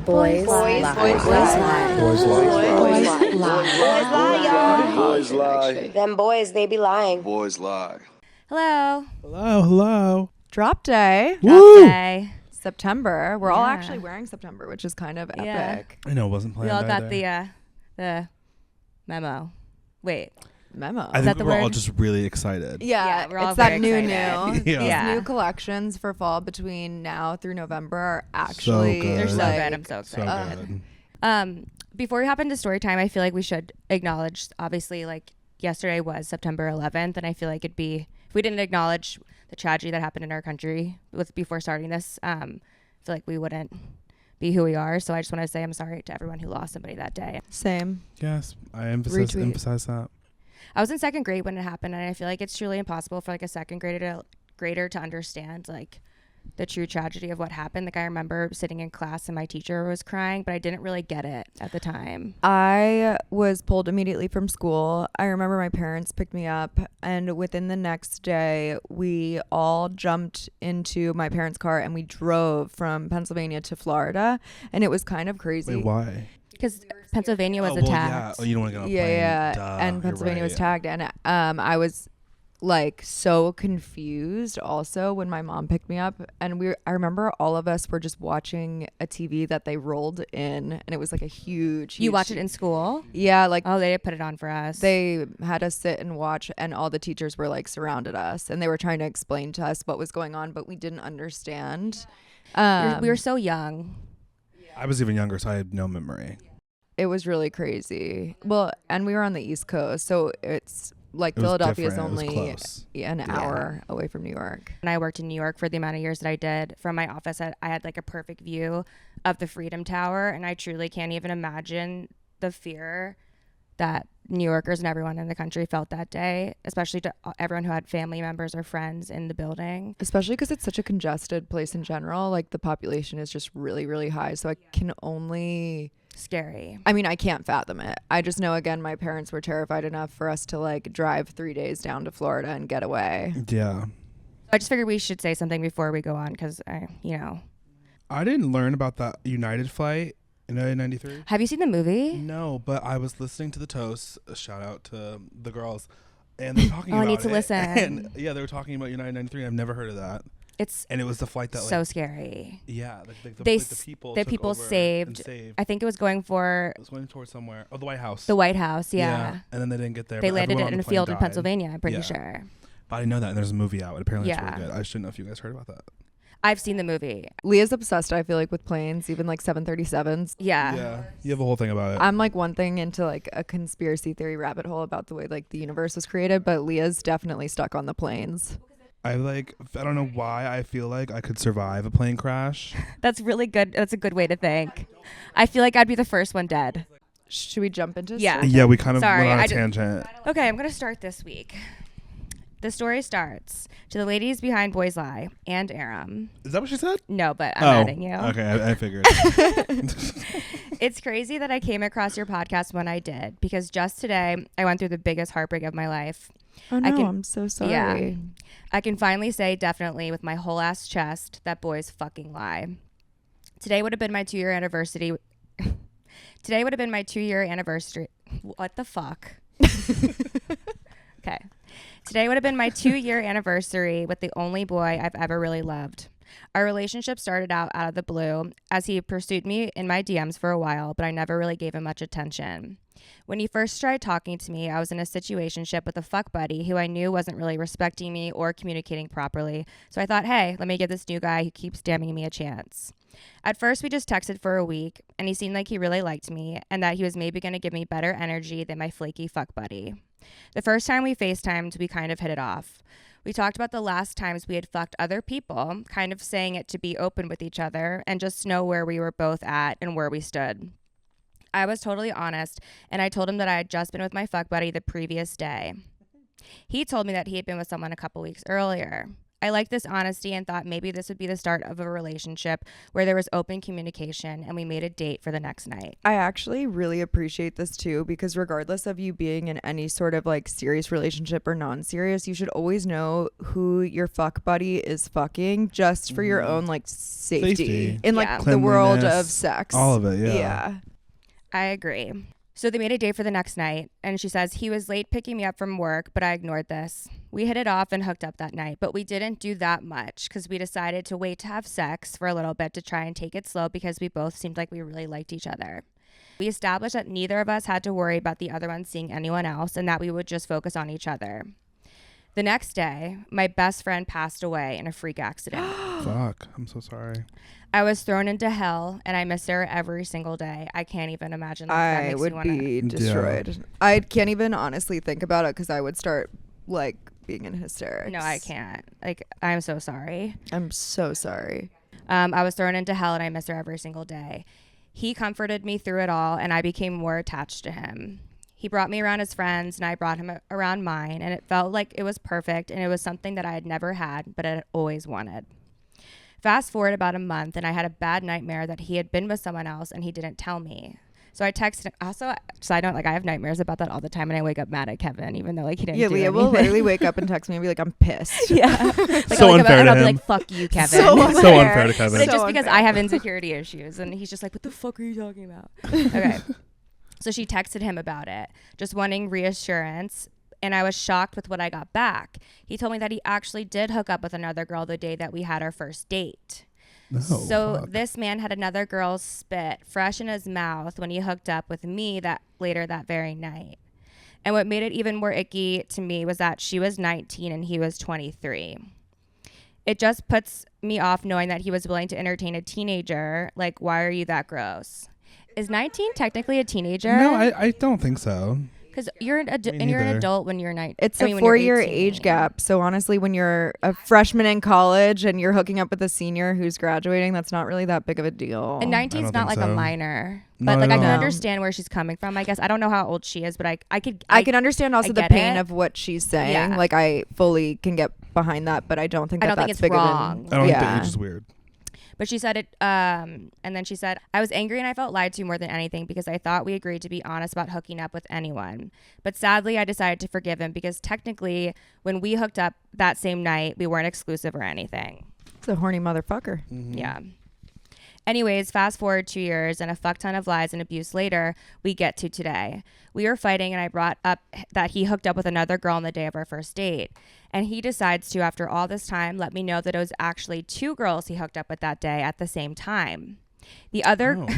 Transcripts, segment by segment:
Boys lie. Boys lie. Boys lie. Boys lie. Boys lie. Them boys, they be lying. Boys lie. Hello. Hello. Drop day. Woo! Day. September. We're all Yeah. actually wearing September, which is kind of Yeah. epic. I know, it wasn't We planned. all got either. the memo. Wait. Memo. I that think the we were all word? just really excited. Yeah, we're all it's that very new. excited. Yeah. These Yeah. new collections for fall between now through November are actually good. They're so Like, good. I'm so So excited. good. Before we hop into story time, I feel like we should acknowledge, obviously, like yesterday was September 11th, and I feel like it'd be, if we didn't acknowledge the tragedy that happened in our country before starting this, I feel like we wouldn't be who we are. So I just want to say I'm sorry to everyone who lost somebody that day. Same. Yes, I Retweet. emphasize that. I was in second grade when it happened, and I feel like it's truly impossible for like a second grader to understand like the true tragedy of what happened. Like I remember sitting in class and my teacher was crying, but I didn't really get it at the time. I was pulled immediately from school. I remember my parents picked me up, and within the next day, we all jumped into my parents' car and we drove from Pennsylvania to Florida, and it was kind of crazy. Wait, why? Because Pennsylvania was Oh, well, attacked. yeah. Oh, you don't want to get on a Yeah, plane. yeah. Duh, And you're Pennsylvania right. was tagged, and I was like so confused also when my mom picked me up, and I remember all of us were just watching a TV that they rolled in, and it was like a huge You watch it in school? yeah, like Oh, they didn't put it on for us. they had us sit and watch, and all the teachers were like surrounded us, and they were trying to explain to us what was going on, but we didn't understand. We were so young. I was even younger, so I had no memory. It was really crazy. Well, and we were on the East Coast, so it's like It was Philadelphia is different. It was only close. an hour away from New York. And I worked in New York for the amount of years that I did. From my office, I had like a perfect view of the Freedom Tower, and I truly can't even imagine the fear that New Yorkers and everyone in the country felt that day, especially to everyone who had family members or friends in the building. Especially because it's such a congested place in general. Like the population is just really, really high. So I can only... Scary. I mean, I can't fathom it. I just know, again, my parents were terrified enough for us to like drive 3 days down to Florida and get away. Yeah. I just figured we should say something before we go on because, I didn't learn about that United flight in 1993. Have you seen the movie? No, but I was listening to the Toast. A shout out to the girls. And they're talking Oh, about I need to it. listen. And yeah, they were talking about United 93. I've never heard of that. It's And it was the flight that so like, scary. yeah, like They the people the took people over and saved. I think it was going for It was going towards somewhere. Oh, the White House. the White House. Yeah. And then they didn't get there. They but landed everyone it on in the a plane field in died. Pennsylvania, I'm pretty Yeah. sure. But I didn't know that. And there's a movie out. Apparently it's Yeah. really good. I just didn't know if you guys heard about that. I've seen the movie. Leah's obsessed, I feel like, with planes, even like 737s. Yeah. You have a whole thing about it. I'm like one thing into like a conspiracy theory rabbit hole about the way like the universe was created, but Leah's definitely stuck on the planes. I don't know why I feel like I could survive a plane crash. That's really good. That's a good way to think. I feel like I'd be the first one dead. Should we jump into Yeah. story? Yeah, we kind of Sorry, went on I a did- tangent. Okay, I'm going to start this week. The story starts to the ladies behind Boys Lie and Aram. Is that what she said? No, but I'm adding you. Okay, I figured. It's crazy that I came across your podcast when I did, because just today I went through the biggest heartbreak of my life. Oh no, I'm so sorry. Yeah. I can finally say definitely with my whole ass chest that boys fucking lie. Today would have been my 2-year anniversary. Today would have been my 2-year anniversary. What the fuck? Okay. Today would have been my 2-year anniversary with the only boy I've ever really loved. Our relationship started out of the blue as he pursued me in my DMs for a while, but I never really gave him much attention. When he first tried talking to me, I was in a situationship with a fuck buddy who I knew wasn't really respecting me or communicating properly. So I thought, hey, let me give this new guy who keeps damning me a chance. At first, we just texted for a week, and he seemed like he really liked me and that he was maybe going to give me better energy than my flaky fuck buddy. The first time we FaceTimed, we kind of hit it off. We talked about the last times we had fucked other people, kind of saying it to be open with each other and just know where we were both at and where we stood. I was totally honest, and I told him that I had just been with my fuck buddy the previous day. He told me that he had been with someone a couple weeks earlier. I liked this honesty and thought maybe this would be the start of a relationship where there was open communication, and we made a date for the next night. I actually really appreciate this too, because regardless of you being in any sort of like serious relationship or non-serious, you should always know who your fuck buddy is fucking, just for your own like safety in like the world of Cleanliness, sex. all of it. Yeah. I agree. So they made a date for the next night, and she says he was late picking me up from work, but I ignored this. We hit it off and hooked up that night, but we didn't do that much because we decided to wait to have sex for a little bit to try and take it slow because we both seemed like we really liked each other. We established that neither of us had to worry about the other one seeing anyone else and that we would just focus on each other. The next day, my best friend passed away in a freak accident. Fuck. I'm so sorry. I was thrown into hell, and I miss her every single day. I can't even imagine. That I makes would me wanna... be destroyed. I can't even honestly think about it because I would start like being in hysterics. No, I can't. Like, I'm so sorry. I'm so sorry. I was thrown into hell, and I miss her every single day. He comforted me through it all, and I became more attached to him. He brought me around his friends, and I brought him around mine, and it felt like it was perfect, and it was something that I had never had, but I had always wanted. Fast forward about a month, and I had a bad nightmare that he had been with someone else, and he didn't tell me. So I texted him. Also, side note, like I have nightmares about that all the time, and I wake up mad at Kevin, even though like he didn't do Leah anything. will literally wake up and text me and be like, I'm pissed. Yeah. Like, So I'll wake up unfair and to I'll be him. like, fuck you, Kevin. So So unfair to Kevin. But it's So just because unfair. I have insecurity issues, and he's just like, what the fuck are you talking about? Okay. So she texted him about it, just wanting reassurance, and I was shocked with what I got back. He told me that he actually did hook up with another girl the day that we had our first date. No, So fuck. this man had another girl's spit fresh in his mouth when he hooked up with me that very night. And what made it even more icky to me was that she was 19 and he was 23. It just puts me off knowing that he was willing to entertain a teenager. Like, why are you that gross? Is 19 technically a teenager? No, I don't think so. Because you're an Me and you're an neither. adult when you're 19. It's a 4-year age gap. So honestly, when you're a freshman in college and you're hooking up with a senior who's graduating, that's not really that big of a deal. And 19 is don't not think like a so. minor. Not But like at I can all. understand where she's coming from. I guess I don't know how old she is, but I can understand also I the get pain it. of what she's saying. Yeah. Like I fully can get behind that, but I don't think I that don't think that's it's big wrong. of I don't think Yeah. the age is weird. But she said it, and then she said, I was angry and I felt lied to more than anything because I thought we agreed to be honest about hooking up with anyone. But sadly, I decided to forgive him because technically, when we hooked up that same night, we weren't exclusive or anything. It's a horny motherfucker. Yeah. Anyways, fast forward 2 years and a fuck ton of lies and abuse later, we get to today. We were fighting and I brought up that he hooked up with another girl on the day of our first date. And he decides to, after all this time, let me know that it was actually 2 girls he hooked up with that day at the same time. The other, Oh.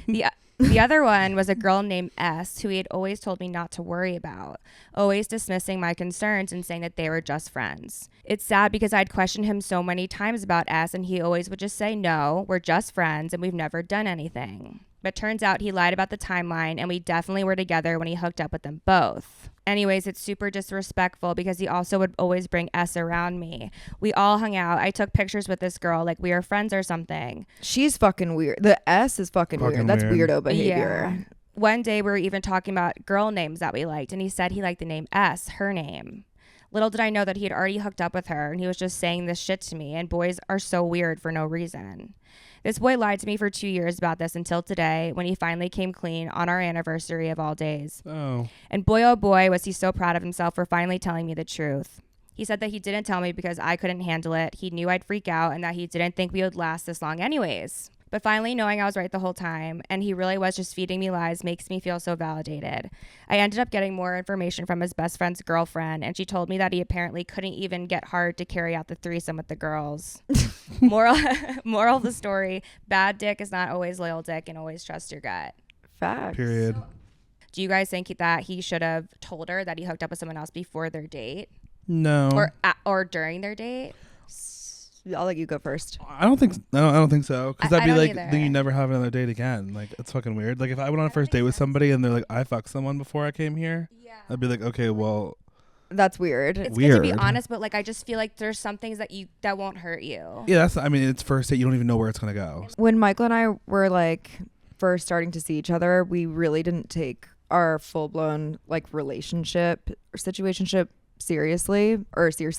the other one was a girl named S, who he had always told me not to worry about, always dismissing my concerns and saying that they were just friends. It's sad because I'd questioned him so many times about S, and he always would just say, no, we're just friends and we've never done anything. But turns out he lied about the timeline, and we definitely were together when he hooked up with them both. Anyways, it's super disrespectful because he also would always bring S around me. We all hung out. I took pictures with this girl like we were friends or something. She's fucking weird. The S is fucking Fucking weird. That's weird. weirdo behavior. Yeah. One day we were even talking about girl names that we liked, and he said he liked the name S, her name. Little did I know that he had already hooked up with her, and he was just saying this shit to me, and boys are so weird for no reason. This boy lied to me for 2 years about this until today when he finally came clean on our anniversary of all days. Oh. And boy, oh boy, was he so proud of himself for finally telling me the truth. He said that he didn't tell me because I couldn't handle it. He knew I'd freak out and that he didn't think we would last this long anyways. But finally knowing I was right the whole time and he really was just feeding me lies makes me feel so validated. I ended up getting more information from his best friend's girlfriend, and she told me that he apparently couldn't even get hard to carry out the threesome with the girls. Moral of the story, bad dick is not always loyal dick, and always trust your gut. Facts. Period. Do you guys think that he should have told her that he hooked up with someone else before their date No. or during their date? I'll let you go first. I don't think so. Because I that'd be don't like, either. then you never have another date again. Like, it's fucking weird. Like, if I went on a first date with somebody and they're like, I fucked someone before I came here, I'd be like, okay, well, That's weird. It's good to be Weird. honest, but like I just feel like there's some things that won't hurt you. yeah, I mean, it's first date. You don't even know where it's going to go. When Michael and I were like first starting to see each other, we really didn't take our full blown like relationship or situationship seriously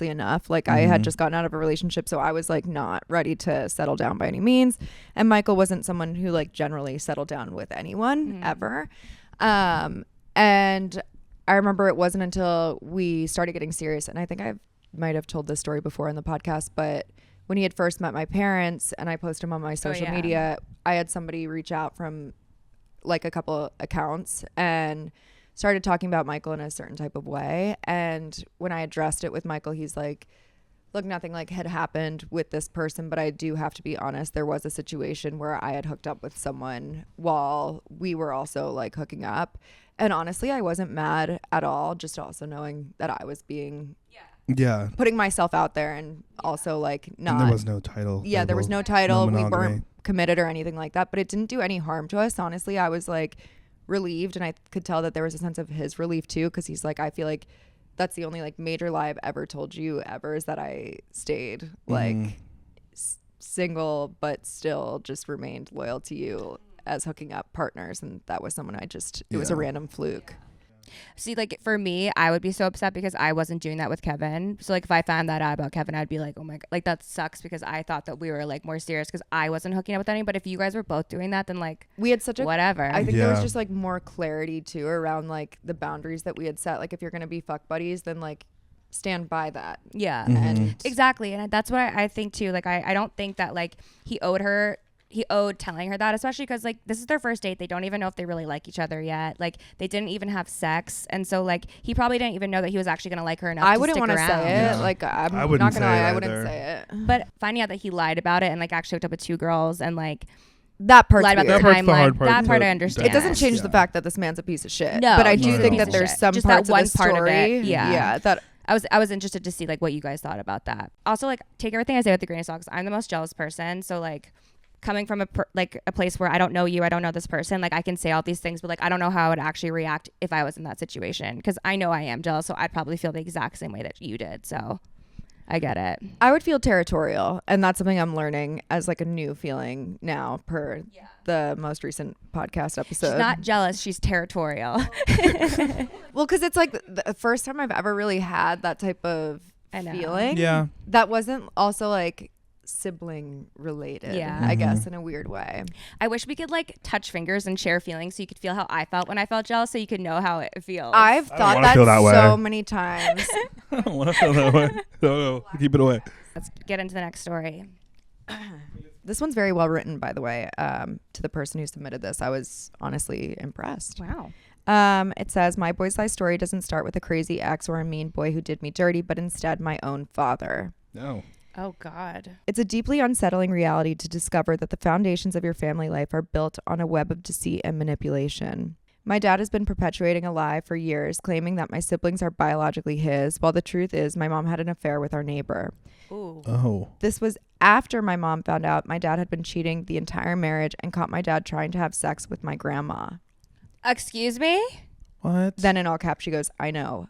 enough. Like I had just gotten out of a relationship, so I was like not ready to settle down by any means. And Michael wasn't someone who like generally settled down with anyone ever. And I remember it wasn't until we started getting serious, and I think I might have told this story before in the podcast, but when he had first met my parents and I posted him on my social media, I had somebody reach out from like a couple accounts and started talking about Michael in a certain type of way. And when I addressed it with Michael, he's like, look, nothing like had happened with this person, but I do have to be honest. There was a situation where I had hooked up with someone while we were also like hooking up. And honestly, I wasn't mad at all. Just also knowing that I was being, putting myself out there and also like not. And there was no title. Yeah, there was no title. No we monogamy. weren't committed or anything like that, but it didn't do any harm to us. Honestly, I was like relieved, and I could tell that there was a sense of his relief too, because he's like, I feel like that's the only like major lie I've ever told you ever is that I stayed like single, but still just remained loyal to you as hooking up partners. And that was someone it was a random fluke. See, like for me, I would be so upset because I wasn't doing that with Kevin. So like if I found that out about Kevin, I'd be like, oh my God, like that sucks, because I thought that we were like more serious because I wasn't hooking up with anyone. But if you guys were both doing that, then like we had such a whatever. I think there was just like more clarity too around like the boundaries that we had set. Like if you're gonna be fuck buddies, then like stand by that. Yeah. And Exactly. And that's what I think too. Like I don't think that like he owed telling her that, especially because like this is their first date. They don't even know if they really like each other yet. Like they didn't even have sex, and so like he probably didn't even know that he was actually gonna like her enough. I to wouldn't want to say it. Like I'm I wouldn't not gonna say lie, it I wouldn't either. say it. But finding out that he lied about it and like actually hooked up with 2 girls and like That part's lied about weird. the That part's the hard timeline. part That part to I understand. It doesn't change Yeah. the fact that this man's a piece of shit. No, but I he's do a think piece that of there's shit. some Just parts that one of the part of story. it, yeah. That I was interested to see like what you guys thought about that. Also, like take everything I say with a grain of salt, 'cause I'm the most jealous person. So like coming from a place where I don't know you, I don't know this person, like I can say all these things, but like I don't know how I would actually react if I was in that situation, because I know I am jealous, so I'd probably feel the exact same way that you did. So I get it. I would feel territorial, and that's something I'm learning as like a new feeling now per the most recent podcast episode. She's not jealous, she's territorial. Well, because it's like the first time I've ever really had that type of I know. feeling. Yeah. That wasn't also like sibling related. Yeah. I guess in a weird way. I wish we could like touch fingers and share feelings so you could feel how I felt when I felt jealous, so you could know how it feels. I've don't thought wanna that, feel that way. so many times. I don't want to feel that way. No, keep it away. Let's get into the next story. This one's very well written, by the way. To the person who submitted this, I was honestly impressed. Wow. It says, my boy's life story doesn't start with a crazy ex or a mean boy who did me dirty, but instead my own father. No. Oh God. It's a deeply unsettling reality to discover that the foundations of your family life are built on a web of deceit and manipulation. My dad has been perpetuating a lie for years, claiming that my siblings are biologically his, while the truth is my mom had an affair with our neighbor. Ooh. Oh. This was after my mom found out my dad had been cheating the entire marriage and caught my dad trying to have sex with my grandma. Excuse me? What? Then in all caps, she goes, I know, ...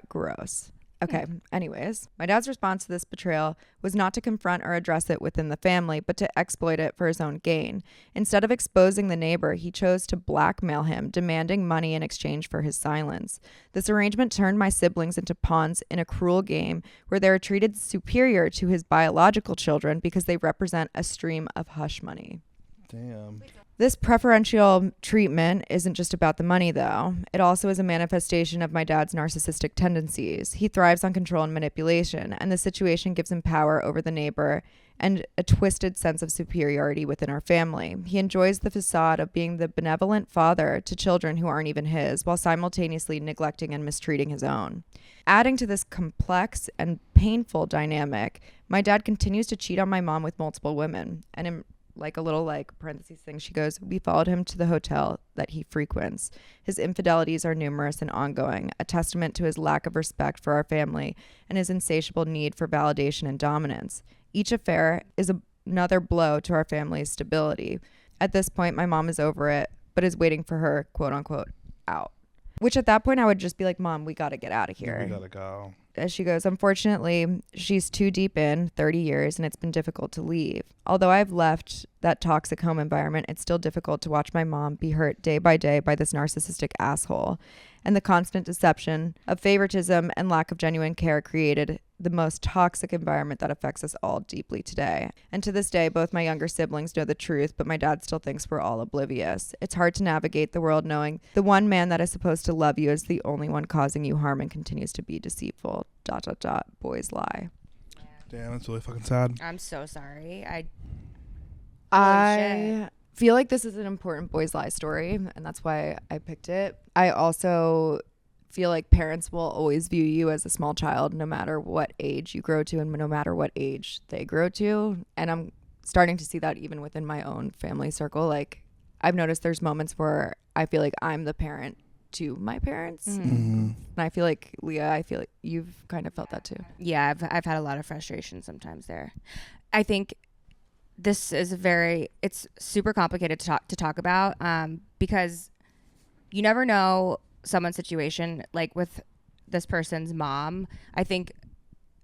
gross. Okay. Anyways, my dad's response to this betrayal was not to confront or address it within the family, but to exploit it for his own gain. Instead of exposing the neighbor, he chose to blackmail him, demanding money in exchange for his silence. This arrangement turned my siblings into pawns in a cruel game where they are treated superior to his biological children because they represent a stream of hush money. Damn. This preferential treatment isn't just about the money, though. It also is a manifestation of my dad's narcissistic tendencies. He thrives on control and manipulation, and the situation gives him power over the neighbor and a twisted sense of superiority within our family. He enjoys the facade of being the benevolent father to children who aren't even his, while simultaneously neglecting and mistreating his own. Adding to this complex and painful dynamic, my dad continues to cheat on my mom with multiple women, and in like a little like parentheses thing, she goes, we followed him to the hotel that he frequents. His infidelities are numerous and ongoing, a testament to his lack of respect for our family and his insatiable need for validation and dominance. Each affair is another blow to our family's stability. At this point, my mom is over it, but is waiting for her, quote unquote, out. Which at that point I would just be like, Mom, we got to get out of here. We gotta go. As she goes, unfortunately, she's too deep in 30 years and it's been difficult to leave. Although I've left that toxic home environment, it's still difficult to watch my mom be hurt day by day by this narcissistic asshole. And the constant deception of favoritism and lack of genuine care created the most toxic environment that affects us all deeply today. And to this day, both my younger siblings know the truth, but my dad still thinks we're all oblivious. It's hard to navigate the world knowing the one man that is supposed to love you is the only one causing you harm and continues to be deceitful. ... Boys lie. Damn, that's really fucking sad. I'm so sorry. I feel like this is an important boys lie story, and that's why I picked it. I also feel like parents will always view you as a small child no matter what age you grow to and no matter what age they grow to. And I'm starting to see that even within my own family circle. Like, I've noticed there's moments where I feel like I'm the parent to my parents. And I feel like, Leah, I feel like you've kind of felt that too. Yeah, I've had a lot of frustration sometimes there. I think this is it's super complicated to talk about because you never know someone's situation. Like with this person's mom, I think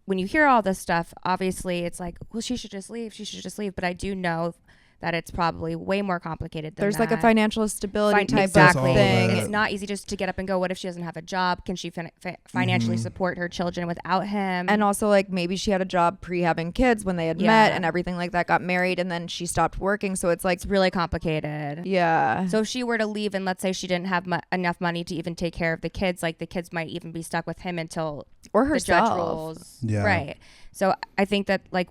when you hear all this stuff, obviously it's like, well, she should just leave. But I do know that it's probably way more complicated than There's that. like a financial stability type exactly. of thing. It's not easy just to get up and go. What if she doesn't have a job? Can she financially support her children without him? And also, like, maybe she had a job pre-having kids when they had met and everything like that, got married, and then she stopped working. So it's like, it's really complicated. Yeah. So if she were to leave and let's say she didn't have enough money to even take care of the kids, like the kids might even be stuck with him until or the herself. judge rules. Yeah. Right. So I think that like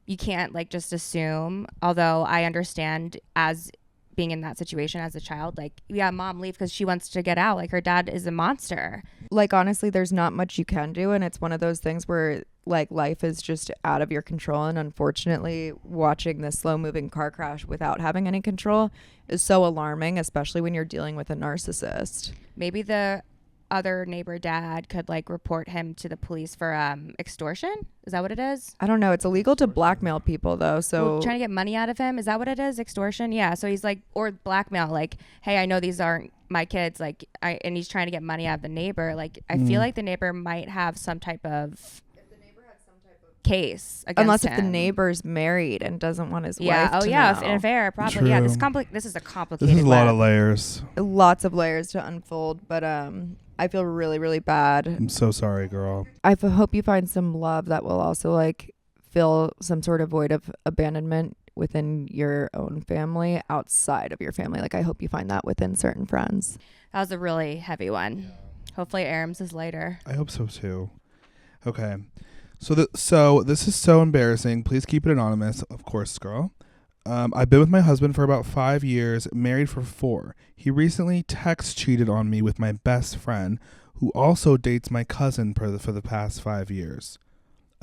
you can't like just assume, although I understand as being in that situation as a child, like, yeah, mom leave because she wants to get out. Like her dad is a monster. Like, honestly, there's not much you can do. And it's one of those things where like life is just out of your control. And unfortunately, watching this slow moving car crash without having any control is so alarming, especially when you're dealing with a narcissist. Maybe the other neighbor dad could like report him to the police for extortion. Is that what it is? I don't know. It's illegal to blackmail people though. So trying to get money out of him. Is that what it is? Extortion. Yeah. So he's like, or blackmail, like, hey, I know these aren't my kids. Like and he's trying to get money out of the neighbor. Like I feel like the neighbor might have some type of case against unless him. if the neighbor's married and doesn't want his yeah. wife to yeah. know. If an affair, probably. True. Yeah. This is a complicated. This is a lot of layers. Lots of layers to unfold, but I feel really, really bad. I'm so sorry, girl. I hope you find some love that will also like fill some sort of void of abandonment within your own family, outside of your family. Like, I hope you find that within certain friends. That was a really heavy one. Hopefully Aram's is lighter. I hope so too. Okay. So this is so embarrassing. Please keep it anonymous. Of course, girl. I've been with my husband for about 5 years, married for 4. He recently text cheated on me with my best friend, who also dates my cousin for the past 5 years.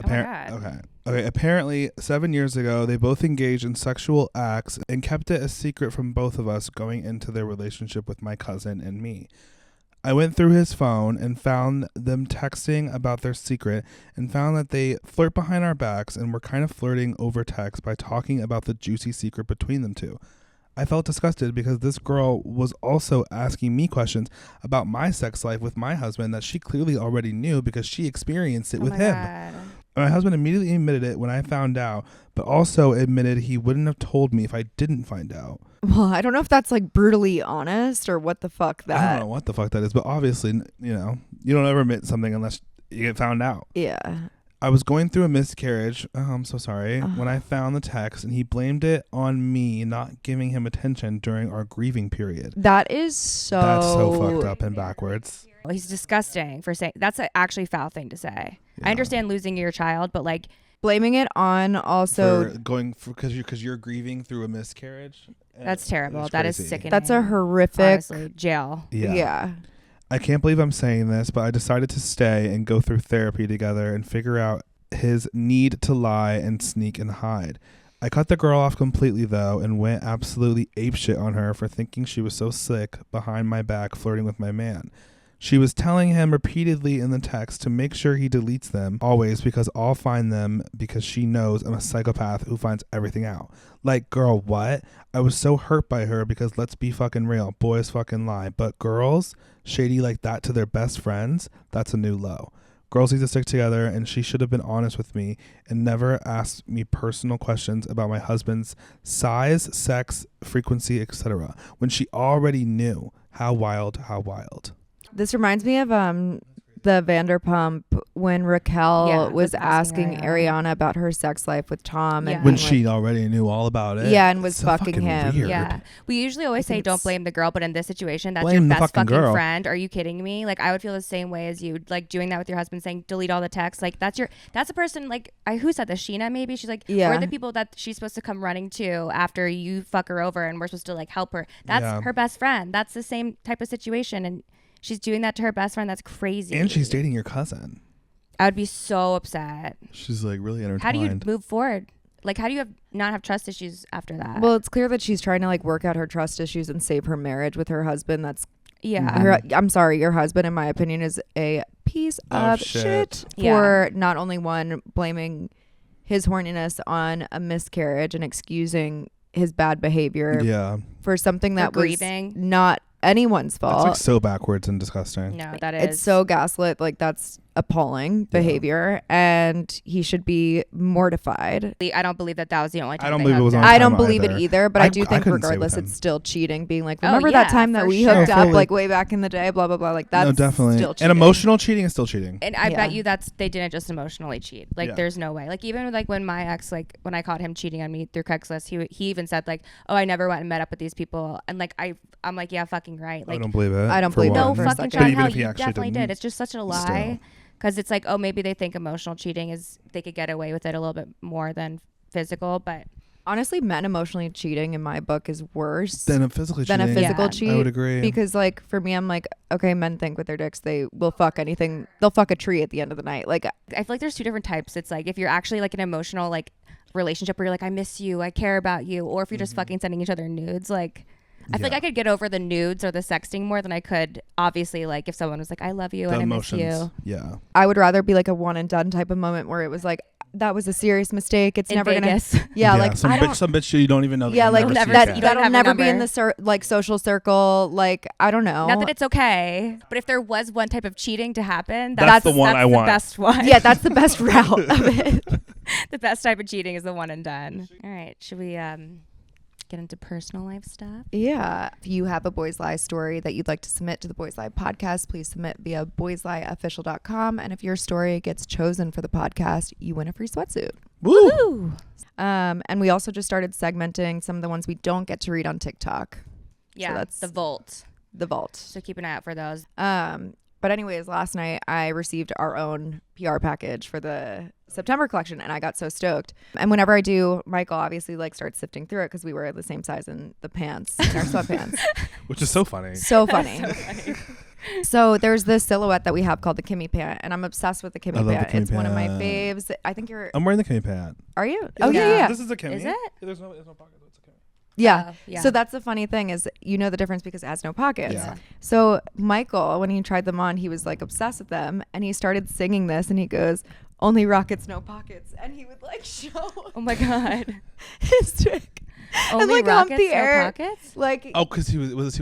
Oh my God. Okay. Apparently, 7 years ago, they both engaged in sexual acts and kept it a secret from both of us going into their relationship with my cousin and me. I went through his phone and found them texting about their secret and found that they flirt behind our backs and were kind of flirting over text by talking about the juicy secret between them two. I felt disgusted because this girl was also asking me questions about my sex life with my husband that she clearly already knew because she experienced it with him. God. My husband immediately admitted it when I found out, but also admitted he wouldn't have told me if I didn't find out. Well, I don't know if that's like brutally honest or what the fuck that. I don't know what the fuck that is, but obviously, you don't ever admit something unless you get found out. Yeah. I was going through a miscarriage. Oh, I'm so sorry. When I found the text, and he blamed it on me not giving him attention during our grieving period. That's so fucked up and backwards. Well, he's disgusting for saying that's an actually foul thing to say. I understand losing your child, but like blaming it on also because you're grieving through a miscarriage. That's terrible. That is sickening. That's a horrific honestly, jail. Yeah. I can't believe I'm saying this, but I decided to stay and go through therapy together and figure out his need to lie and sneak and hide. I cut the girl off completely, though, and went absolutely apeshit on her for thinking she was so sick behind my back flirting with my man. She was telling him repeatedly in the text to make sure he deletes them always because I'll find them because she knows I'm a psychopath who finds everything out. Like, girl, what? I was so hurt by her because let's be fucking real. Boys fucking lie. But girls, shady like that to their best friends, that's a new low. Girls need to stick together, and she should have been honest with me and never asked me personal questions about my husband's size, sex, frequency, etc. when she already knew. How wild, how wild. This reminds me of the Vanderpump when Raquel was asking Ariana about her sex life with Tom. Yeah. And When being she already knew all about it. Yeah, and was So fucking him. weird. Yeah. We usually always say don't blame the girl, but in this situation, that's Blame your the best fucking fucking girl. friend. Are you kidding me? Like, I would feel the same way as you. Like, doing that with your husband, saying delete all the texts. Like, that's a person, like, who said this? Sheena, maybe? She's like, Yeah. we're the people that she's supposed to come running to after you fuck her over, and we're supposed to, like, help her. That's her best friend. That's the same type of situation, and she's doing that to her best friend. That's crazy. And she's dating your cousin. I would be so upset. She's like really intertwined. How do you move forward? Like, how do you not have trust issues after that? Well, it's clear that she's trying to like work out her trust issues and save her marriage with her husband. That's I'm sorry, your husband, in my opinion, is a piece of shit for not only one blaming his horniness on a miscarriage and excusing his bad behavior for something that was grieving. Not anyone's fault. That's like so backwards and disgusting. No, that is. It's so gaslit. Like, that's appalling behavior, and he should be mortified. I don't believe that was the only time. I don't believe it was on I don't camera believe it either, but I do think couldn't stay regardless with him. it's still cheating. Being like, Oh, remember yeah, that time that for we sure. hooked Oh, up fully. like way back in the day, blah blah blah. Like, that's No, definitely. still cheating. And emotional cheating is still cheating. And I Yeah. bet you they didn't just emotionally cheat. Like, there's no way. Like, even like when my ex, like when I caught him cheating on me through Craigslist, he even said like, oh, I never went and met up with these people. And like, I'm like, yeah, fucking right. Like, I don't believe it. I don't for believe it. one. no for a fucking second. shot But in even hell. if he You actually definitely didn't, did. It's just such a lie. still. Because it's like, oh, maybe they think emotional cheating is they could get away with it a little bit more than physical. But Honestly, men emotionally cheating in my book is worse Then a physically than a cheating. physical Yeah. cheat. I would agree. Because like for me, I'm like, okay, men think with their dicks they will fuck anything. They'll fuck a tree at the end of the night. Like, I feel like there's two different types. It's like if you're actually like an emotional like relationship where you're like, I miss you, I care about you, or if you're just fucking sending each other nudes. Like, I feel like I could get over the nudes or the sexting more than I could obviously like if someone was like, I love you the and I miss emotions. you. Yeah. I would rather be like a one and done type of moment where it was like, that was a serious mistake. It's In never Vegas. gonna. Yeah, like some I don't. bitch you don't even know. That Yeah, you'll like never never see that- again. you don't that'll have never her be in number. the like social circle. Like, I don't know. Not that it's okay, but if there was one type of cheating to happen, That's the one I want. The best one. Yeah, that's the best route of it. The best type of cheating is the one and done. All right, should we get into personal life stuff? Yeah. If you have a Boys Lie story that you'd like to submit to the Boys Lie podcast, please submit via boyslieofficial.com. And if your story gets chosen for the podcast, you win a free sweatsuit. Woo! Ooh. And we also just started segmenting some of the ones we don't get to read on TikTok. Yeah, that's the Volt. The vault. So keep an eye out for those. But anyways, last night I received our own PR package for the September collection, and I got so stoked. And whenever I do, Michael obviously like starts sifting through it because we were the same size in the pants, in our sweatpants. Which is so funny. So funny. So there's this silhouette that we have called the Kimmy pant, and I'm obsessed with the Kimmy I love the pant. Kimmy It's one of my pant. faves. I think you're. I'm wearing the Kimmy pant. Are you? Oh yeah, Yeah. yeah. This is a Kimmy. Is it? Yeah, there's no pocket. It's a Kimmy. Yeah. Oh, yeah. So that's the funny thing is you know the difference because it has no pockets. Yeah. So Michael, when he tried them on, he was like obsessed with them, and he started singing this, and he goes, "Only rockets, no pockets," and he would like show Oh my god. his dick. Only and like rockets, hump the no air, pockets? like Oh, because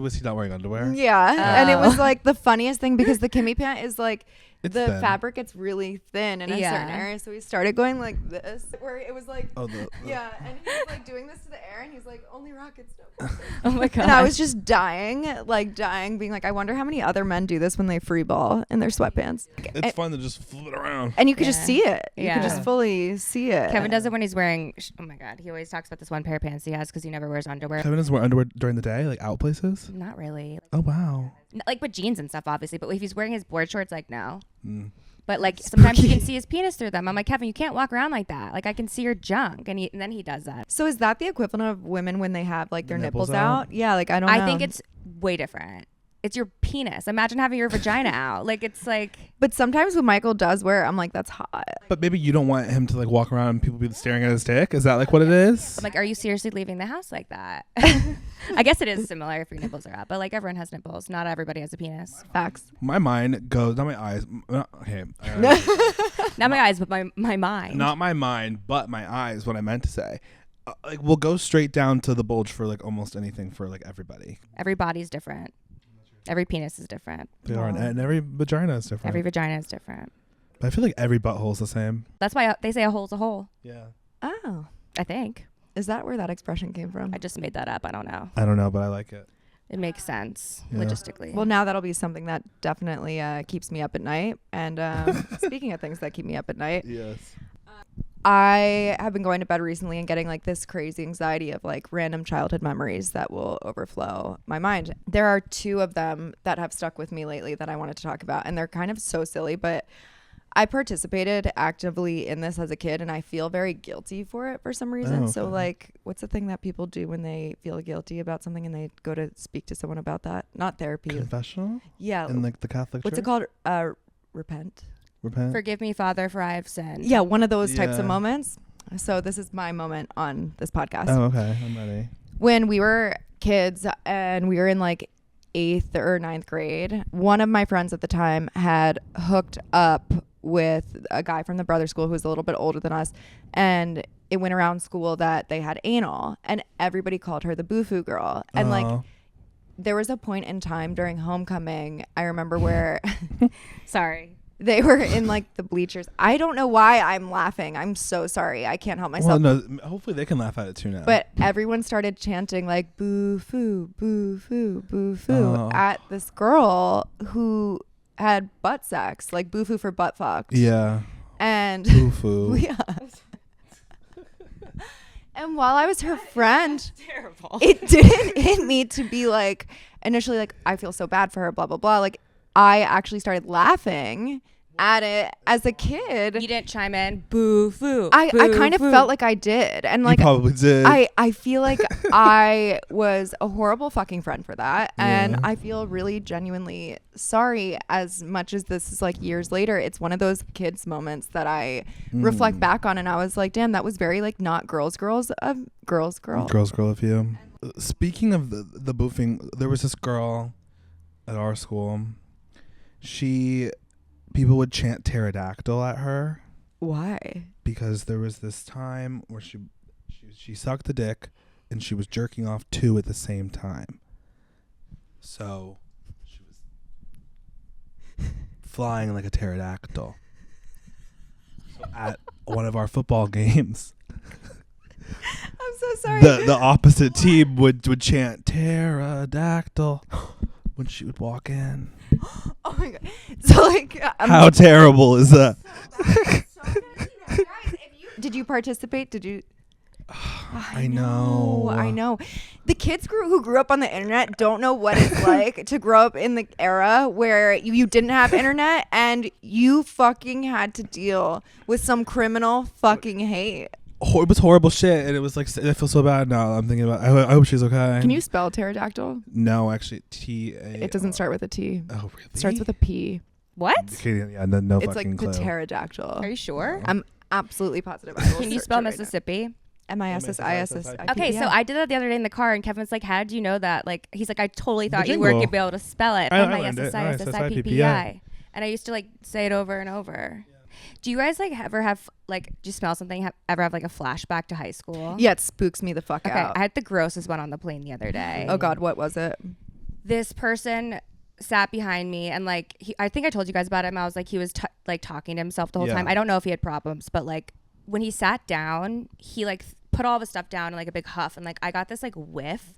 was he not wearing underwear? yeah, and it was Oh. like the funniest thing because the Kimmy pant is like It's the thin. fabric gets really thin in a certain Yeah. area, so he started going like this, where it was like Oh, yeah, and he was like doing this to the air, and he's like, "Only rockets, no pockets." Oh my god. And I was just dying, being like, I wonder how many other men do this when they free ball in their sweatpants. It's fun to just flip it around. And you could just Yeah. see it. You Yeah. could just fully see it. Kevin does it when he's wearing. Oh my god, he always talks about this one pair of pants he has because he never wears underwear. Kevin doesn't wear underwear during the day, like out places. Not really. Oh wow. Like with jeans and stuff, obviously. But if he's wearing his board shorts, like no. Mm. But like sometimes you can see his penis through them. I'm like, Kevin, you can't walk around like that. Like I can see your junk, and then he does that. So is that the equivalent of women when they have like their Nipples nipples out? out? Yeah, like I don't know. I think it's way different. It's your penis. Imagine having your vagina out. Like, it's like. But sometimes when Michael does wear it, I'm like, that's hot. But maybe you don't want him to like walk around and people be staring at his dick. Is that like what it is? I'm like, are you seriously leaving the house like that? I guess it is similar if your nipples are out, but like everyone has nipples. Not everybody has a penis. Facts. My mind goes, not my eyes. Okay. Not my eyes, but my mind. Not my mind, but my eyes. What I meant to say. Like we'll go straight down to the bulge for like almost anything for like everybody. Every body's different. Every penis is different. They are, and every vagina is different. Every vagina is different. But I feel like every butthole is the same. That's why they say a hole's a hole. Yeah. Oh. I think. Is that where that expression came from? I just made that up. I don't know. I don't know, but I like it. It makes sense Yeah. logistically. Well, now that'll be something that definitely keeps me up at night. And speaking of things that keep me up at night, Yes. I have been going to bed recently and getting like this crazy anxiety of like random childhood memories that will overflow my mind. There are 2 of them that have stuck with me lately that I wanted to talk about, and they're kind of so silly, but I participated actively in this as a kid and I feel very guilty for it for some reason. Oh, So okay. like, what's the thing that people do when they feel guilty about something and they go to speak to someone about that? Not therapy. Confessional? Yeah. In like the Catholic What's Church? it called? Repent. Repent? Forgive me, Father, for I have sinned. Yeah, one of those types of Yeah. moments. So this is my moment on this podcast. Oh, okay. I'm ready. When we were kids and we were in like 8th or 9th grade, one of my friends at the time had hooked up with a guy from the brother school who was a little bit older than us, and it went around school that they had anal, and everybody called her the boo-foo girl. And like Oh. there was a point in time during homecoming, I remember, where Sorry. they were in like the bleachers. I don't know why I'm laughing. I'm so sorry. I can't help myself. Well, no, hopefully they can laugh at it too now. But everyone started chanting like boo foo, boo foo, boo foo Oh. at this girl who had butt sex, like boo foo for butt fucked. Yeah. And Foo-foo. yeah. And while I was her friend, Terrible. it didn't hit me to be like initially like I feel so bad for her, blah blah blah. Like I actually started laughing at it as a kid. You didn't chime in. Boo foo. I kind of Boo-foo. felt like I did. And like you probably did. I feel like I was a horrible fucking friend for that. And Yeah. I feel really genuinely sorry. As much as this is like years later, it's one of those kids moments that I reflect back on, and I was like, damn, that was very like not girls of girls girl. Girls girl of you. Speaking of the boofing, there was this girl at our school. People would chant pterodactyl at her Why? because there was this time where she sucked a dick and she was jerking off 2 at the same time. So she was flying like a pterodactyl. So at one of our football games, I'm so sorry. the opposite team would chant pterodactyl when she would walk in. Oh my god. So like How terrible is that? did you participate? Did you I know. I know. The kids who grew up on the internet don't know what it's like to grow up in the era where you didn't have internet and you fucking had to deal with some criminal fucking hate. It was horrible shit, and it was like I feel so bad now. I'm thinking about. I hope she's okay. Can you spell pterodactyl? No, actually, T-A. It doesn't start with a T. Oh, really? It starts with a P. What? Okay, yeah, no It's fucking like clue. the pterodactyl. Are you sure? I'm absolutely positive. I will Can you search spell it right now. Mississippi? MISSISSIP. Okay, so I did that the other day in the car, and Kevin's like, "How did you know that?" Like, he's like, "I totally thought you were jingle. gonna be able to spell it." I learned it. MISSISSIPPI. And I used to like say it over and over. Do you guys like ever have like do you smell something? Ever have like a flashback to high school? Yeah, it spooks me the fuck Okay, out. I had the grossest one on the plane the other day. Oh God, what was it? This person sat behind me, and like I think I told you guys about him. I was like, he was like talking to himself the whole Yeah. time. I don't know if he had problems, but like when he sat down, he like put all of his stuff down in like a big huff, and like I got this like whiff,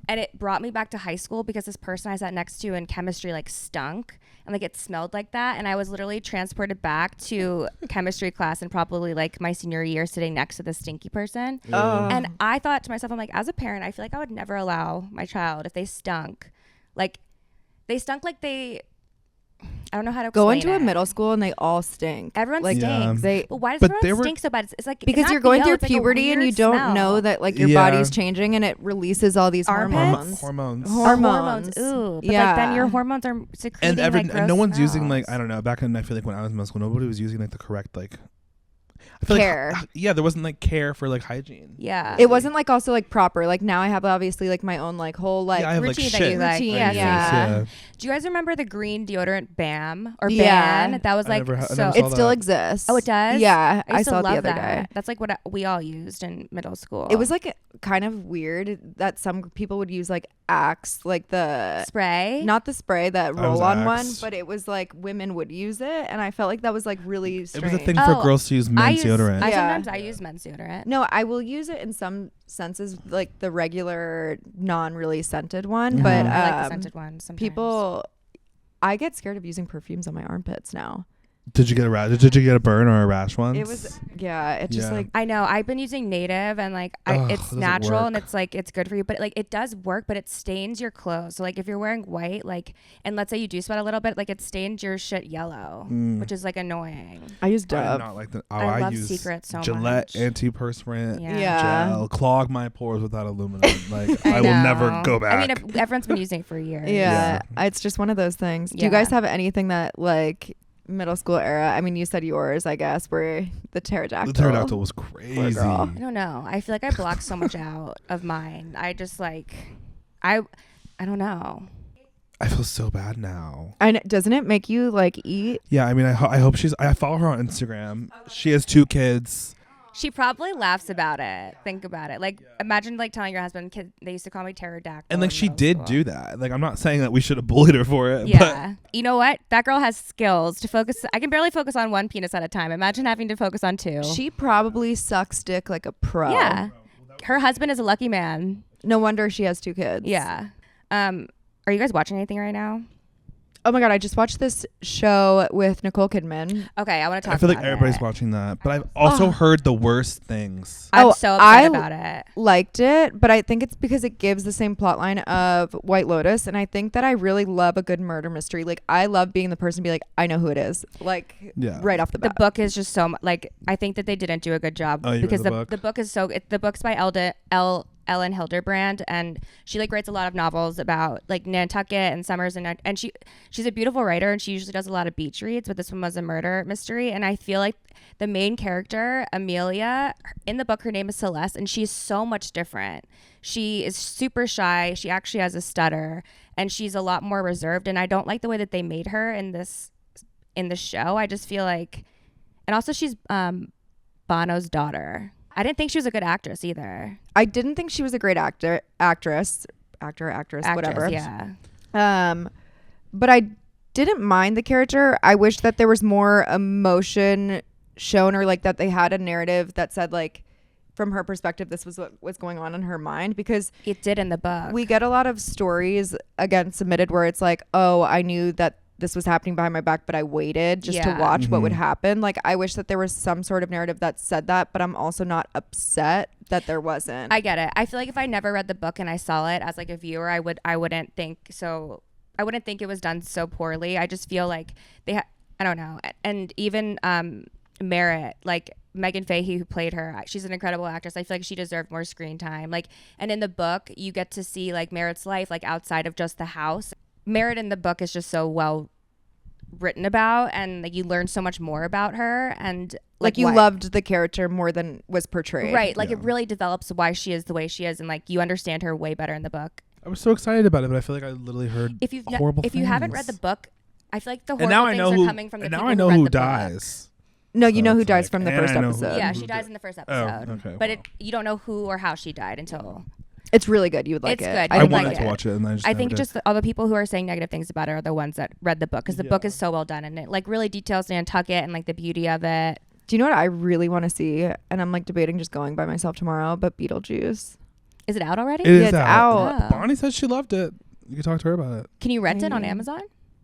and it brought me back to high school because this person I sat next to in chemistry like stunk, and like it smelled like that, and I was literally transported back to chemistry class and probably like my senior year sitting next to this stinky person. And I thought to myself, I'm like, as a parent, I feel like I would never allow my child if they stunk like they I don't know how to Go explain into a it. middle school and they all stink. Everyone like, stinks. Yeah. But why does But everyone they were- stink so bad? It's like because not you're going BO, through it's like a puberty and you weird don't smell. know that like your Yeah. body's changing and it releases all these Armpits? hormones. Hormones. Hormones. Ooh, but Yeah. like then your hormones are secreting And like gross no one's using like smells. I don't know. Back in I feel like when I was in middle school, nobody was using like the correct like. I feel Care. Like, yeah, there wasn't like care for like hygiene. Yeah. It wasn't like also like proper. Like now I have obviously like my own like whole like Yeah, I have like routine that shit. you like. routine. Yeah, Yeah. Do you guys remember the green deodorant BAM or Yeah. Ban? That was I like never so. saw it still that. exists. Oh, it does? Yeah, I used to saw it the love other that. day. That's like what we all used in middle school. It was like kind of weird that some people would use like Axe, like the spray. not the spray, that was roll on one, Axe. but it was like women would use it, and I felt like that was like really It strange. was a thing for Oh, girls to use men's deodorant. Yeah. Sometimes I use men's deodorant. No, I will use it in some senses, like the regular, non-really scented one. But I like the scented one. Sometimes people, I get scared of using perfumes on my armpits now. Did you get a rash? Did you get a burn or a rash once? It was, yeah, it just Yeah. like I know. I've been using Native and like Ugh, it's doesn't natural and work. it's like it's good for you, but like it does work, but it stains your clothes. So like if you're wearing white, like and let's say you do sweat a little bit, like it stains your shit yellow, which is like annoying. I use I Dove. not like that. Oh, I love use Secret so Gillette much. antiperspirant Yeah. gel, clog my pores without aluminum. Like I I will know. never go back. I mean, everyone's been using it for years. Yeah, it's just one of those things. Do you Yeah. guys have anything that like middle school era? I mean, you said yours, I guess, were the pterodactyl. the pterodactyl was crazy. girl. I don't know. I feel like I blocked so much out of mine. I just like, I don't know. I feel so bad now. And doesn't it make you like eat? Yeah, I mean, I hope I follow her on Instagram. She has 2 kids. She probably laughs about it. Think about it. Like, imagine like telling your husband, "Kid, they used to call me pterodactyl." And like in she middle did school." do that. Like I'm not saying that we should have bullied her for it. Yeah. You know what? That girl has skills to focus. I can barely focus on one penis at a time. Imagine having to focus on 2. She probably sucks dick like a pro. Yeah. Her husband is a lucky man. No wonder she has 2 kids. Yeah. Are you guys watching anything right now? Oh my god, I just watched this show with Nicole Kidman. Okay, I want to talk I feel like about everybody's it. watching that. But I've also heard the worst things. I'm Oh, so upset I about it. Liked it, but I think it's because it gives the same plot line of White Lotus, and I think that I really love a good murder mystery. Like I love being the person to be like, I know who it is. Like Yeah. right off the The bat. book is just so like I think that they didn't do a good job Oh, you read because the book? the book is so the book's by Ellen Hilderbrand, and she like writes a lot of novels about like Nantucket and Summers, and she's a beautiful writer, and she usually does a lot of beach reads, but this one was a murder mystery. And I feel like the main character, Amelia, in the book her name is Celeste, and she's so much different. She is super shy, she actually has a stutter, and she's a lot more reserved, and I don't like the way that they made her in the show. I just feel like, and also she's Bono's daughter. I didn't think she was a good actress either. I didn't think she was a great actress, whatever. Yeah. But I didn't mind the character. I wish that there was more emotion shown, or like that they had a narrative that said like from her perspective this was what was going on in her mind, because It did in the book. we get a lot of stories again submitted where it's like, oh, I knew that this was happening behind my back, but I waited just to Yeah. watch what would happen. Like I wish that there was some sort of narrative that said that, but I'm also not upset that there wasn't. I get it. I feel like if I never read the book and I saw it as like a viewer, I wouldn't think so. I wouldn't think it was done so poorly. I just feel like I don't know. And even Merritt, like Megan Fahey, who played her, she's an incredible actress. I feel like she deserved more screen time. Like, and in the book, you get to see like Merritt's life, like outside of just the house. Merritt in the book is just so well written about, and like you learn so much more about her, and like you why- loved the character more than was portrayed. right, like Yeah. it really develops why she is the way she is, and like you understand her way better in the book. I was so excited about it, but I feel like I literally heard If horrible if you haven't read the things. book, I feel like the And horrible now I things know are who. coming from the And people now I know who read who the book. dies. No, you So know who it's dies like- from the and first I know who- episode. Yeah, who she dies did- in the first Oh, episode. okay, But well. you don't know who or how she died until. It's really good. You would like It's it. good. I I didn't like wanted it. to watch it, and I just. I never think did. just all the people who are saying negative things about it are the ones that read the book, because the book Yeah. is so well done, and it like really details Nantucket and like the beauty of it. Do you know what I really want to see? And I'm like debating just going by myself tomorrow, but Beetlejuice. Is it out already? It is it's out. out. Bonnie said she loved it. You can talk to her about it. Can you rent it on Mm. Amazon?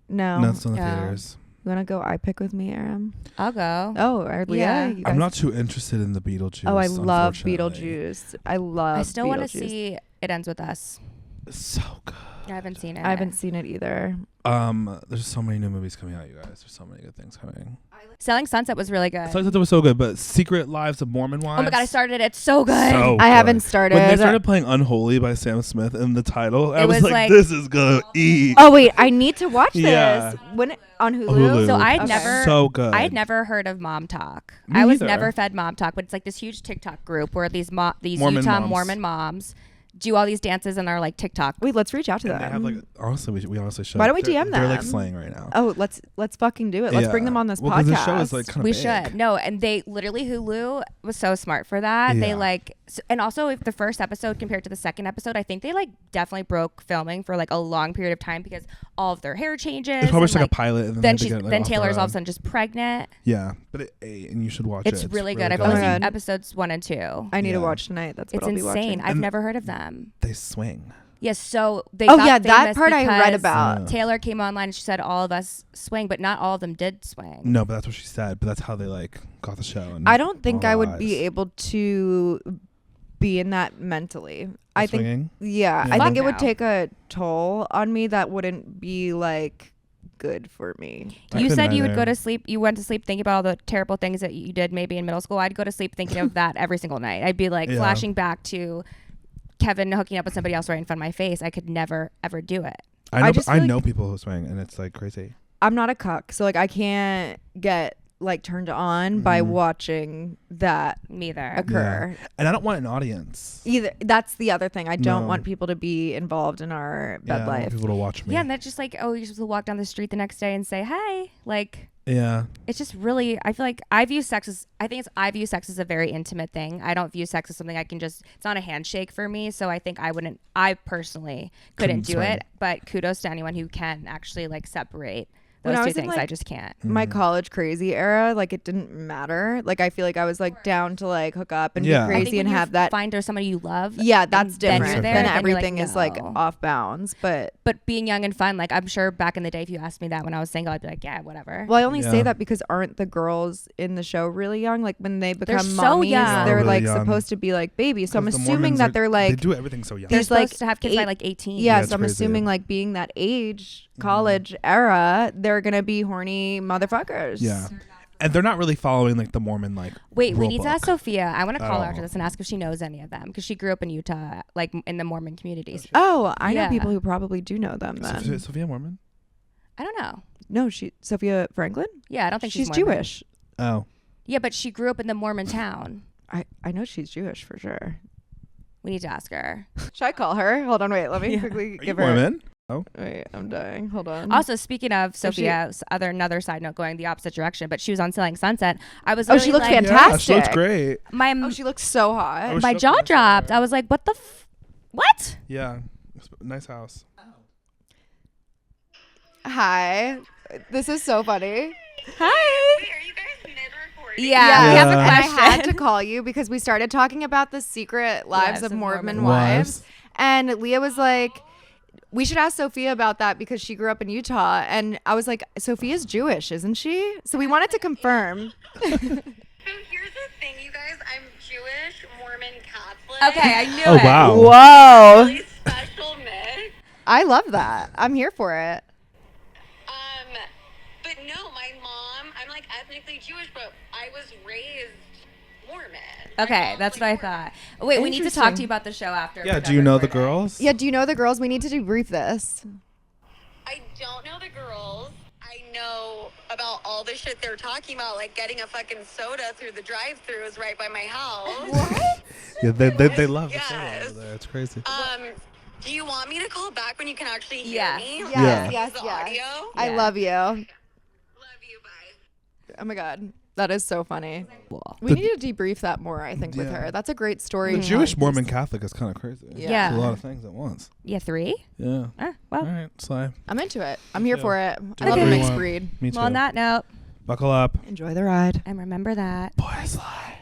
No. No, it's in the Yeah. theaters. You want to go iPick with me, Aram? I'll go. Oh, or Leah? Yeah. You I'm guys- not too interested in the Beetlejuice. Oh, I love unfortunately. Beetlejuice. I love I still want to Beetlejuice. see It Ends With Us. It's so good. I haven't seen it. I haven't seen it either. There's so many new movies coming out, you guys. There's so many good things coming. Selling Sunset was really good. I thought that was so good, but Secret Lives of Mormon Wives. Oh my god, I started it. It's so good. So I good. haven't started. When they started playing Unholy by Sam Smith in the title, I was was like, like- this is gonna eat. Oh wait, I need to watch this. Yeah. When on Hulu? Hulu. So I had Okay. never So good. I had never heard of Mom Talk. Me I was neither. never fed Mom Talk, but it's like this huge TikTok group where these Mormon Utah moms. Mormon moms do all these dances and are like TikTok. Wait, let's reach out to And they them. have like honestly, we honestly should. Why don't we They're- DM They're like them? slaying right now. Oh, let's fucking do it. Let's bring them on this well, 'cause podcast. the show is like kind of We big. should. No, and they literally Hulu was so smart for that. They Yeah. like and also if the first episode compared to the second episode, I think they like definitely broke filming for like a long period of time because all of their hair changes. It's probably and, just like a pilot, and then, then they she's get, like, then off the Taylor's all of a road. sudden just pregnant. Yeah, but it ate, and you should watch it. It's really good. I've good. only Oh my seen God. episodes 1 and 2. I need to Yeah. watch tonight. That's what It's I'll be insane. watching. I've And- never heard of them. They swing. Yes, so they Oh got yeah, that famous part I read because about. Yeah. Taylor came online and she said all of us swing, but not all of them did swing. No, but that's what she said. But that's how they like got the show. And I don't think all I the would be lives. able to be in that mentally. I think Swinging? yeah, Yeah. I think Fuck it would no. take a toll on me that wouldn't be like good for me. I You couldn't said you would either. go to sleep. You went to sleep thinking about all the terrible things that you did maybe in middle school. I'd go to sleep thinking of that every single night. I'd be like Yeah. flashing back to Kevin hooking up with somebody else right in front of my face. I could never ever do it. I know. just I feel like- know people who swing, and it's like crazy. I'm not a cuck, so like I can't get like turned on by Mhm. watching that Neither. occur. And I don't want an audience. Either that's the other thing. I don't No. want people to be involved in our Yeah, I bed don't want life. people to watch me. Yeah, and that's just like, oh, you're supposed to walk down the street the next day and say, hey. Like, Yeah. it's just really, I feel like I view sex as a very intimate thing. I don't view sex as something I can just, it's not a handshake for me. So I think I personally couldn't do swing. it. But kudos to anyone who can actually like separate When those I two was in, things. like, I just can't. My Mhm. college crazy era, like it didn't matter. Like I feel like I was like down to like hook up and Yeah. be I think crazy when and you have that. find there's somebody you love. Yeah, that's and then different. you're there, Then then you're everything like, is like no. off bounds. But Being young and fun, like I'm sure back in the day, if you asked me that when I was single, I'd be like, yeah, whatever. well, I only say Yeah. that because aren't the girls in the show really young? Like when they become so mommies, young. they're Really like young. supposed to be like babies. So I'm 'Cause the assuming Mormons that are- they're they like do everything so young. They're there's, like, supposed to have kids by 8 like 18. yeah. it's So I'm crazy. assuming like being that age, college era, they're gonna be horny motherfuckers. Yeah. And they're not really following like the Mormon like. Wait, we rule need to book. ask Sophia. I want to call her after Oh. this and ask if she knows any of them because she grew up in Utah, like in the Mormon communities. Oh, I know Yeah. people who probably do know them then. Sophia Mormon? I don't know. No, Sophia Franklin. Yeah, I don't think She's Mormon. Jewish. Oh. Yeah, but she grew up in the Mormon town. I know she's Jewish for sure. We need to ask her. Should I call her? Hold on, wait. Let me quickly Are you give her. Mormon? Wait, I'm dying. Hold on. Also, speaking of So she- Sophia, another side note going the opposite direction, but she was on Selling Sunset. I was Oh, she literally looks like, fantastic. Yeah, she looks great. My Oh, she looks so hot. I was my shook jaw when I saw dropped. her. I was like, what the what? Yeah. Nice house. Hi. This is so funny. Hi. Wait, are you guys mid-recording? Yeah, we have a And I question. had to call you because we started talking about the secret lives of Mormon wives. And Leah was like, we should ask Sophia about that because she grew up in Utah. And I was like, Sophia's Jewish, isn't she? So we wanted to confirm. So here's the thing, you guys. I'm Jewish, Mormon, Catholic. Okay, I knew Oh it. wow. Whoa. Really special mix. I love that. I'm here for it. But no, my mom, I'm like ethnically Jewish, but I was raised Mormon. My Okay, mom's, that's what like, I thought. Wait, we need to talk Interesting. to you about the show after. Yeah. we're Do done you know the recording. girls? Yeah, do you know the girls? We need to debrief this. I don't know the girls. I know about all the shit they're talking about, like getting a fucking soda through the drive-thru is right by my house. Yeah. They love the soda Yes. over there. It's crazy. Do you want me to call back when you can actually hear Yeah. me? Yes, Yeah. yes, The yes. audio? I Yeah. love you. Love you, bye. Oh my God. That is so funny. Cool. We need to debrief that more, I think, with Yeah. her. That's a great story. The Jewish Mormon Catholic is kind of crazy. Yeah. It's a lot of things at once. Yeah, 3? Yeah. Well, All right. Sly. I'm into it. I'm here too. for it. Do I love a whatever you mixed want. breed. Me too. well, on that note, Buckle up. Enjoy the ride. and remember that. Boy, Sly.